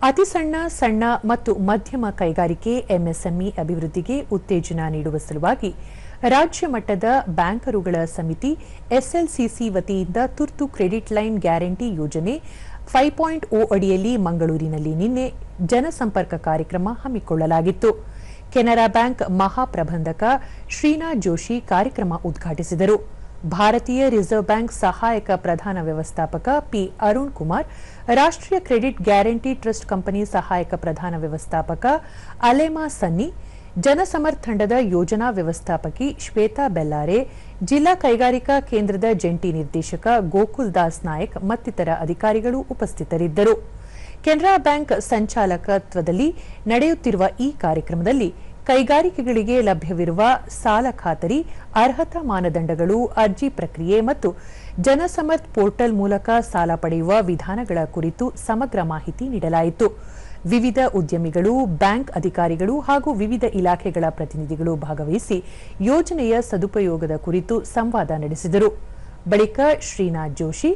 ಅತಿ ಸಣ್ಣ ಮತ್ತು ಮಧ್ಯಮ ಕೈಗಾರಿಕೆ ಎಂಎಸ್ಎಂಇ ಅಭಿವೃದ್ಧಿಗೆ ಉತ್ತೇಜನ ನೀಡುವ ಸಲುವಾಗಿ ರಾಜ್ಯ ಮಟ್ಟದ ಬ್ಯಾಂಕರುಗಳ ಸಮಿತಿ ಎಸ್ಎಲ್ಸಿಸಿ ವತಿಯಿಂದ ತುರ್ತು ಕ್ರೆಡಿಟ್ ಲೈನ್ ಗ್ಯಾರಂಟಿ ಯೋಜನೆ 5.0 ಅಡಿಯಲ್ಲಿ ಮಂಗಳೂರಿನಲ್ಲಿ ನಿನ್ನೆ ಜನಸಂಪರ್ಕ ಕಾರ್ಯಕ್ರಮ ಹಮ್ಮಿಕೊಳ್ಳಲಾಗಿತ್ತು. ಕೆನರಾ ಬ್ಯಾಂಕ್ ಮಹಾಪ್ರಬಂಧಕ ಶ್ರೀನಾಥ್ ಜೋಶಿ ಕಾರ್ಯಕ್ರಮ ಉದ್ಘಾಟಿಸಿದರು. ಭಾರತೀಯ ರಿಸರ್ವ್ ಬ್ಯಾಂಕ್ ಸಹಾಯಕ ಪ್ರಧಾನ ವ್ಯವಸ್ಥಾಪಕ ಪಿ ಅರುಣ್ ಕುಮಾರ್, ರಾಷ್ಟ್ರೀಯ ಕ್ರೆಡಿಟ್ ಗ್ಯಾರಂಟಿ ಟ್ರಸ್ಟ್ ಕಂಪನಿ ಸಹಾಯಕ ಪ್ರಧಾನ ವ್ಯವಸ್ಥಾಪಕ ಅಲೇಮಾ ಸನ್ನಿ, ಜನಸಮರ್ಥ್ ತಂಡದ ಯೋಜನಾ ವ್ಯವಸ್ಥಾಪಕಿ ಶ್ವೇತಾ ಬೆಲ್ಲಾರೆ, ಜಿಲ್ಲಾ ಕೈಗಾರಿಕಾ ಕೇಂದ್ರದ ಜಂಟಿ ನಿರ್ದೇಶಕ ಗೋಕುಲ್ ದಾಸ್ ನಾಯಕ್ ಮತ್ತಿತರ ಅಧಿಕಾರಿಗಳು ಉಪಸ್ಥಿತರಿದ್ದರು. ಕೆನರಾ ಬ್ಯಾಂಕ್ ಸಂಚಾಲಕತ್ವದಲ್ಲಿ ನಡೆಯುತ್ತಿರುವ ಈ ಕಾರ್ಯಕ್ರಮದಲ್ಲಿ ಕೈಗಾರಿಕೆಗಳಿಗೆ ಲಭ್ಯವಿರುವ ಸಾಲ ಖಾತರಿ, ಅರ್ಹತಾ ಮಾನದಂಡಗಳು, ಅರ್ಜಿ ಪ್ರಕ್ರಿಯೆ ಮತ್ತು ಜನಸಮರ್ಥ್ ಪೋರ್ಟಲ್ ಮೂಲಕ ಸಾಲ ಪಡೆಯುವ ವಿಧಾನಗಳ ಕುರಿತು ಸಮಗ್ರ ಮಾಹಿತಿ ನೀಡಲಾಯಿತು. ವಿವಿಧ ಉದ್ಯಮಿಗಳು, ಬ್ಯಾಂಕ್ ಅಧಿಕಾರಿಗಳು ಹಾಗೂ ವಿವಿಧ ಇಲಾಖೆಗಳ ಪ್ರತಿನಿಧಿಗಳು ಭಾಗವಹಿಸಿ ಯೋಜನೆಯ ಸದುಪಯೋಗದ ಕುರಿತು ಸಂವಾದ ನಡೆಸಿದರು. ಬಳಿಕ ಶ್ರೀನಾಥ್ ಜೋಶಿ,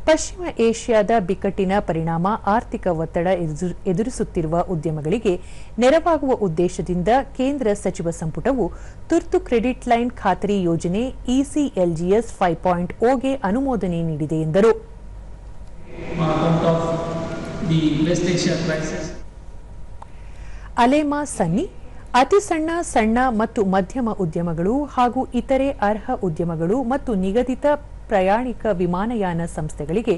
ಪಶ್ಚಿಮ ಏಷ್ಯಾದ ಬಿಕ್ಕಟ್ಟಿನ ಪರಿಣಾಮ ಆರ್ಥಿಕ ಒತ್ತಡ ಎದುರಿಸುತ್ತಿರುವ ಉದ್ಯಮಗಳಿಗೆ ನೆರವಾಗುವ ಉದ್ದೇಶದಿಂದ ಕೇಂದ್ರ ಸಚಿವ ಸಂಪುಟವು ತುರ್ತು ಕ್ರೆಡಿಟ್ ಲೈನ್ ಖಾತರಿ ಯೋಜನೆ ಇಸಿಎಲ್ಜಿಎಸ್ 5.0ಗೆ ಅನುಮೋದನೆ ನೀಡಿದೆ ಎಂದರು. ಅಲೇಮಾ ಸನ್ನಿ, ಅತಿ ಸಣ್ಣ ಮತ್ತು ಮಧ್ಯಮ ಉದ್ಯಮಗಳು ಹಾಗೂ ಇತರೆ ಅರ್ಹ ಉದ್ಯಮಗಳು ಮತ್ತು ನಿಗದಿತ ಪ್ರಯಾಣಿಕ ವಿಮಾನಯಾನ ಸಂಸ್ಥೆಗಳಿಗೆ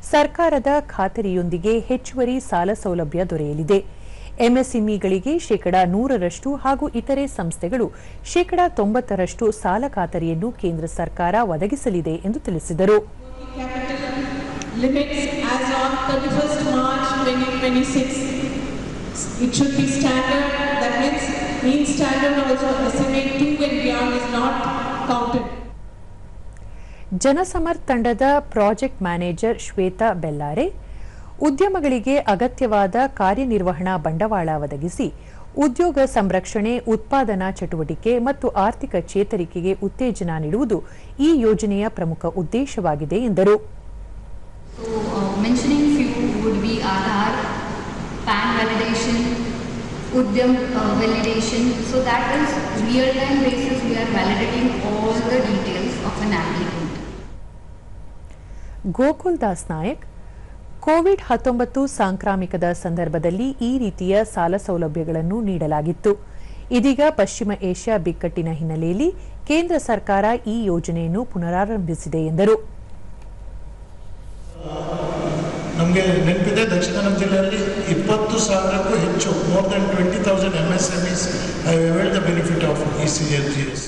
ಸರ್ಕಾರದ ಖಾತರಿಯೊಂದಿಗೆ ಹೆಚ್ಚುವರಿ ಸಾಲ ಸೌಲಭ್ಯ ದೊರೆಯಲಿದೆ. ಎಂಎಸ್ಎಂಇಗಳಿಗೆ 100% ಹಾಗೂ ಇತರೆ ಸಂಸ್ಥೆಗಳು 90% ಸಾಲ ಖಾತರಿಯನ್ನು ಕೇಂದ್ರ ಸರ್ಕಾರ ಒದಗಿಸಲಿದೆ ಎಂದು ತಿಳಿಸಿದರು. It should be standard. That means standard also. SMA 2 and beyond is not counted. ಜನಸಮರ್ಥ್ ತಂಡದ ಪ್ರಾಜೆಕ್ಟ್ ಮ್ಯಾನೇಜರ್ ಶ್ವೇತಾ ಬೆಲ್ಲಾರೆ, ಉದ್ಯಮಗಳಿಗೆ ಅಗತ್ಯವಾದ ಕಾರ್ಯನಿರ್ವಹಣಾ ಬಂಡವಾಳ ಒದಗಿಸಿ ಉದ್ಯೋಗ ಸಂರಕ್ಷಣೆ, ಉತ್ಪಾದನಾ ಚಟುವಟಿಕೆ ಮತ್ತು ಆರ್ಥಿಕ ಚೇತರಿಕೆಗೆ ಉತ್ತೇಜನ ನೀಡುವುದು ಈ ಯೋಜನೆಯ ಪ್ರಮುಖ ಉದ್ದೇಶವಾಗಿದೆ ಎಂದರು. PAN validation, Udyam validation. So that is real-time basis. We are validating all the details of an applicant. Gokul Das Nayak, covid ಸಾಂಕ್ರಾಮಿಕದ ಸಂದರ್ಭದಲ್ಲಿ ಈ ರೀತಿಯ ಸಾಲ ಸೌಲಭ್ಯಗಳನ್ನು ನೀಡಲಾಗಿತ್ತು. ಇದೀಗ ಪಶ್ಚಿಮ ಏಷ್ಯಾ ಬಿಕ್ಕಟ್ಟಿನ ಹಿನ್ನೆಲೆಯಲ್ಲಿ ಕೇಂದ್ರ ಸರ್ಕಾರ ಈ ಯೋಜನೆಯನ್ನು ಪುನರಾರಂಭಿಸಿದೆ ಎಂದರು. ನಮಗೆ ನೆನಪಿದೆ, ದಕ್ಷಿಣ ಕನ್ನಡ ಜಿಲ್ಲೆಯಲ್ಲಿ 20,000ಕ್ಕೂ ಹೆಚ್ಚು, more than 20,000 MSMEs have availed the benefit of ECLGS.